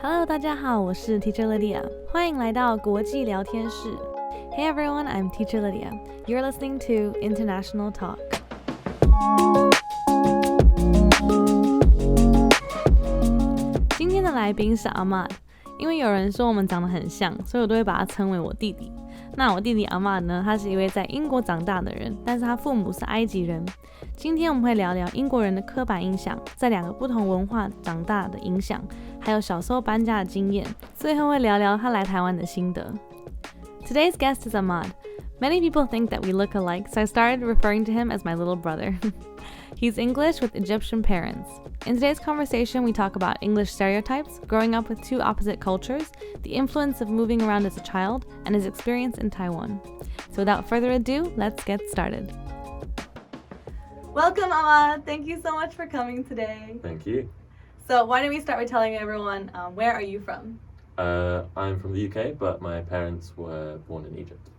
Hello， 大家好，我是 Teacher Lydia， 欢迎来到国际聊天室。Hey everyone, I'm Teacher Lydia. You're listening to International Talk. 今天的来宾是 Ahmad， 因为有人说我们长得很像，所以我都会把他称为我弟弟。那我弟弟 Ahmad 呢，他是一位在英国长大的人，但是他父母是埃及人。今天我们会聊聊英国人的刻板印象，在两个不同文化长大的影响，还有小时候搬家的经验，最后会聊聊他来台湾的心得。Today's guest is Ahmad. Many people think that we look alike, so I started referring to him as my little brother. He's English with Egyptian parents. In today's conversation, we talk about English stereotypes, growing up with two opposite cultures, the influence of moving around as a child, and his experience in Taiwan. So without further ado, let's get started. Welcome, Ahmad. Thank you so much for coming today. Thank you. So why don't we start with telling everyone, where are you from? I'm from the UK, but my parents were born in Egypt.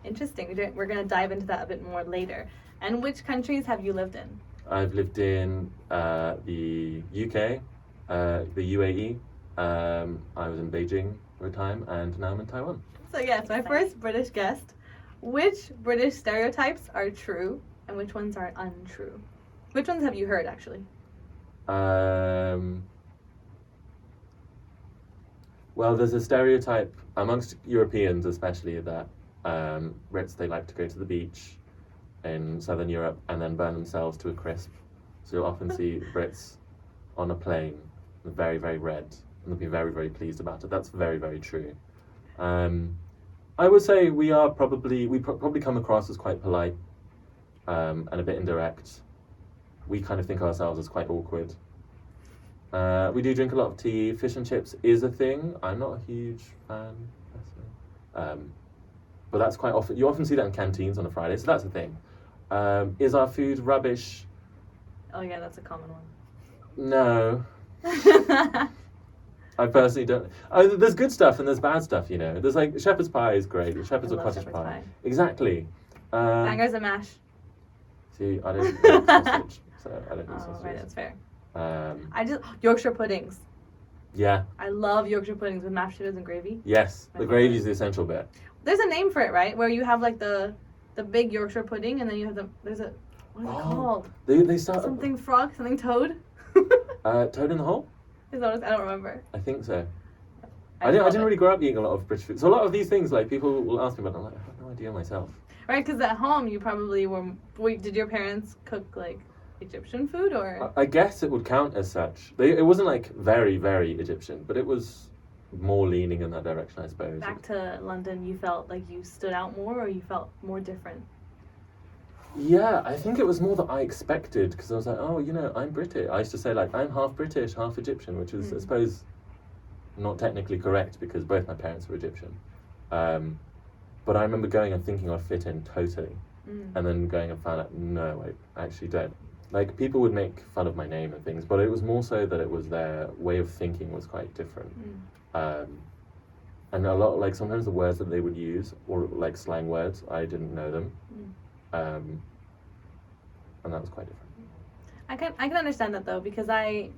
Interesting. We're going to dive into that a bit more later. And which countries have you lived in? I've lived in the UK, the UAE. I was in Beijing for a time, and now I'm in Taiwan. So yes, my first British guest. Which British stereotypes are true, and which ones are untrue? Which ones have you heard, actually? Well, there's a stereotype amongst Europeans especially that Brits, they like to go to the beach in Southern Europe and then burn themselves to a crisp. So you'll often see Brits on a plane, very, very red, and they'll be very, very pleased about it. That's very, very true. I would say we probably come across as quite polite and a bit indirect. We kind of think of ourselves as quite awkward. We do drink a lot of tea. Fish and chips is a thing. I'm not a huge fan, personally. But that's quite often. You often see that in canteens on a Friday, so that's a thing. Is our food rubbish? Oh yeah, that's a common one. No. I personally don't. There's good stuff and there's bad stuff, you know. There's like shepherd's pie is great. Shepherd's or cottage pie. Exactly. Bangers and mash. See, I don't eat sausage, so I don't eat sausage. Right, that's fair. I just Yorkshire puddings. Yeah. I love Yorkshire puddings with mashed potatoes and gravy. Yes, the gravy is the essential bit. There's a name for it, right? Where you have like the big Yorkshire pudding, and then you have what is it called? They start something frog, something toad. Toad in the hole? I don't remember. I think so. I didn't really grow up eating a lot of British food, so a lot of these things like people will ask me about. I'm like, I have no idea myself. Right, because at home you probably were. Did your parents cook like Egyptian food or? I guess it would count as such. It wasn't like very, very Egyptian, but it was more leaning in that direction, I suppose. Back to London, you felt like you stood out more, or you felt more different? Yeah, I think it was more that I expected, because I was like, oh, you know, I'm British. I used to say like, I'm half British, half Egyptian, which is, I suppose, not technically correct because both my parents were Egyptian. But I remember going and thinking I'd fit in totally, and then going and found out, no, I actually don't. Like, people would make fun of my name and things, but it was more so that it was their way of thinking was quite different. And a lot, like, sometimes the words that they would use, or like slang words, I didn't know them. And that was quite different. I can understand that though, because I'm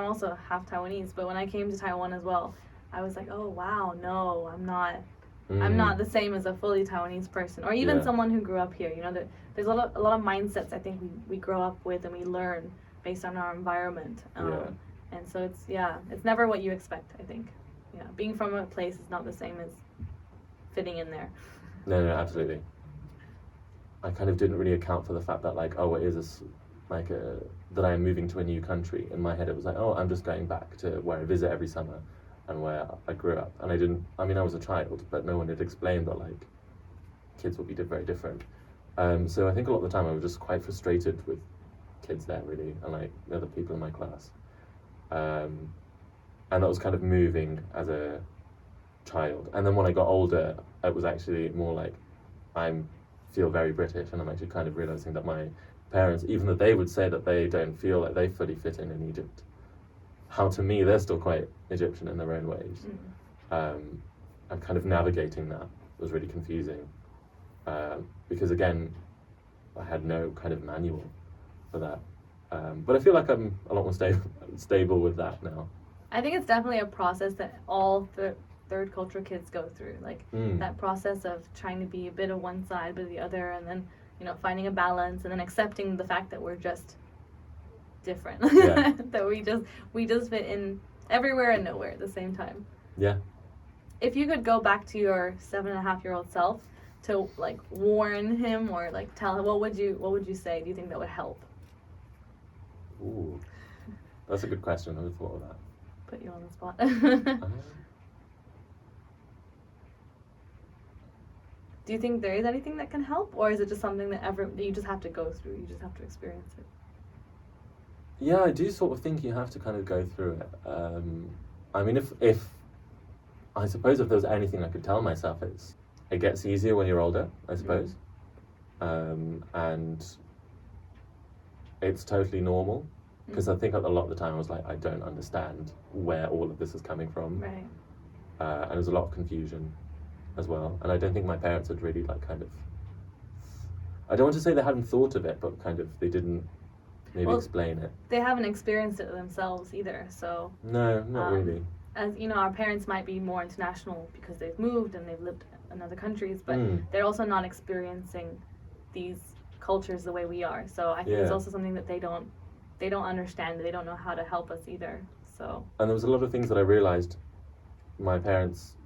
also half Taiwanese, but when I came to Taiwan as well, I was like, oh wow, no, I'm not the same as a fully Taiwanese person, or even someone who grew up here. You know, there's a lot of mindsets I think we grow up with and we learn based on our environment. And so it's never what you expect, I think. Yeah, being from a place is not the same as fitting in there. No, absolutely. I kind of didn't really account for the fact that like, oh, it is that I am moving to a new country. In my head, it was like, oh, I'm just going back to where I visit every summer and where I grew up. And I was a child, but no one had explained that like kids will be very different. So I think a lot of the time I was just quite frustrated with kids there really, and like the other people in my class. And that was kind of moving as a child. And then when I got older, it was actually more like I feel very British, and I'm actually kind of realizing that my parents, even though they would say that they don't feel like they fully fit in Egypt, how to me they're still quite Egyptian in their own ways. And kind of navigating that was really confusing, because again, I had no kind of manual for that. But I feel like I'm a lot more stable with that now. I think it's definitely a process that all third culture kids go through, like that process of trying to be a bit of one side but the other, and then finding a balance, and then accepting the fact that we're just different. Yeah. That we just fit in everywhere and nowhere at the same time. Yeah. If you could go back to your 7.5-year-old self to like warn him or like tell him, what would you say? Do you think that would help? Ooh, that's a good question. I never thought of that. Put you on the spot. Do you think there is anything that can help, or is it just something that you just have to go through? You just have to experience it. Yeah, I do sort of think you have to kind of go through it. I mean, if I suppose if there was anything I could tell myself, it gets easier when you're older, I suppose. And it's totally normal, because I think a lot of the time I was like, I don't understand where all of this is coming from. Right. And there's a lot of confusion as well. And I don't think my parents had really I don't want to say they hadn't thought of it, but kind of they didn't maybe explain it. They haven't experienced it themselves either, so. No, not really. As our parents might be more international because they've moved and they've lived in other countries, but they're also not experiencing these cultures the way we are. So I think it's also something that they don't understand. They don't know how to help us either. So. And there was a lot of things that I realized my parents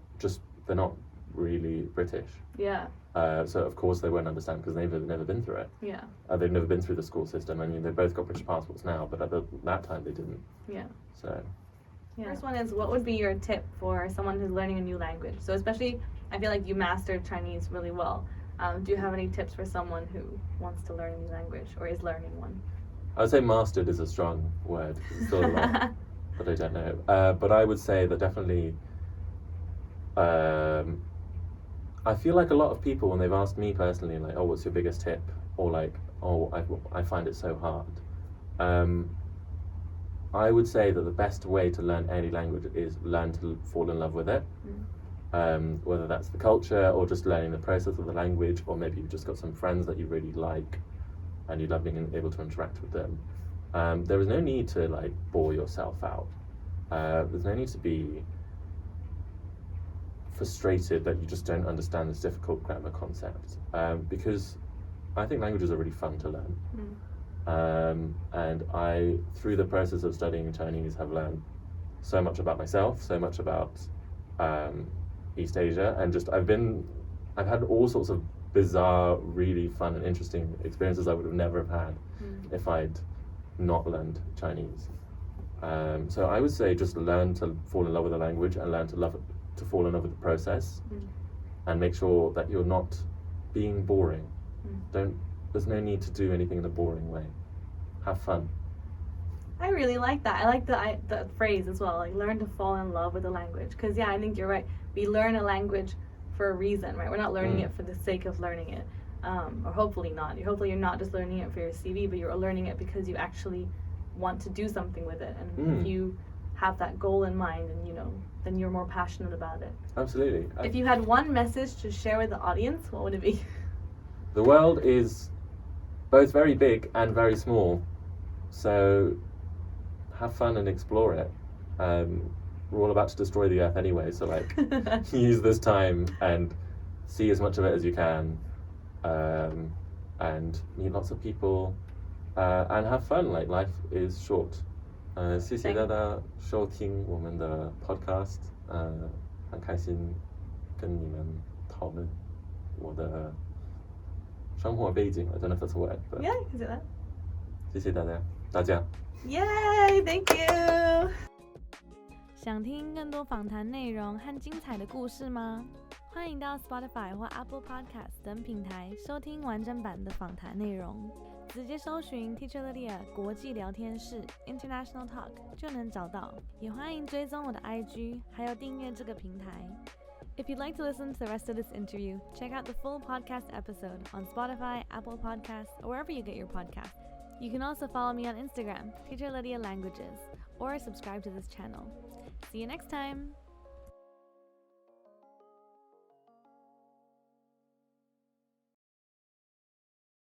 they're not really British. Yeah. So of course they won't understand because they've never been through it. Yeah. They've never been through the school system. I mean, they've both got British passports now, but at that time they didn't. Yeah. So. Yeah. First one is, what would be your tip for someone who's learning a new language? So especially, I feel like you mastered Chinese really well. Do you have any tips for someone who wants to learn a new language or is learning one? I would say mastered is a strong word. It's still a lot, but I don't know. But I would say that definitely. I feel like a lot of people, when they've asked me personally, like, oh, what's your biggest tip? Or like, oh, I find it so hard. I would say that the best way to learn any language is learn to fall in love with it. Whether that's the culture or just learning the process of the language, or maybe you've just got some friends that you really like and you love being able to interact with them. There is no need to bore yourself out. There's no need to be frustrated that you just don't understand this difficult grammar concept, because I think languages are really fun to learn. And I, through the process of studying Chinese, have learned so much about myself, so much about East Asia, and I've had all sorts of bizarre, really fun and interesting experiences I would have never have had if I'd not learned Chinese. So I would say just learn to fall in love with the language and learn to fall in love with the process, and make sure that you're not being boring. There's no need to do anything in a boring way. Have fun. I really like that. I like the phrase as well, like learn to fall in love with the language. Because I think you're right. We learn a language for a reason, right? We're not learning it for the sake of learning it, or hopefully not. Hopefully you're not just learning it for your CV, but you're learning it because you actually want to do something with it. And if you have that goal in mind, and then you're more passionate about it. Absolutely. If you had one message to share with the audience, what would it be? The world is both very big and very small, so have fun and explore it. We're all about to destroy the earth anyway, so use this time and see as much of it as you can, and meet lots of people, and have fun. Life is short. 谢谢大家收听我们的 podcast， 很开心跟你们讨论我的生活背景. I don't know if that's a word, but yeah, you can say that. 谢谢大家 Yay, thank you. 想听更多访谈内容和精彩的故事吗？欢迎到 Spotify 或 Apple Podcast 等平台收听完整版的访谈内容。直接搜寻 Teacher Lydia 国际聊天室 International Talk 就能找到。也欢迎追踪我的 IG， 还有订阅这个平台。If you'd like to listen to the rest of this interview, check out the full podcast episode on Spotify, Apple Podcasts, or wherever you get your podcasts. You can also follow me on Instagram, Teacher Lydia Languages, or subscribe to this channel. See you next time!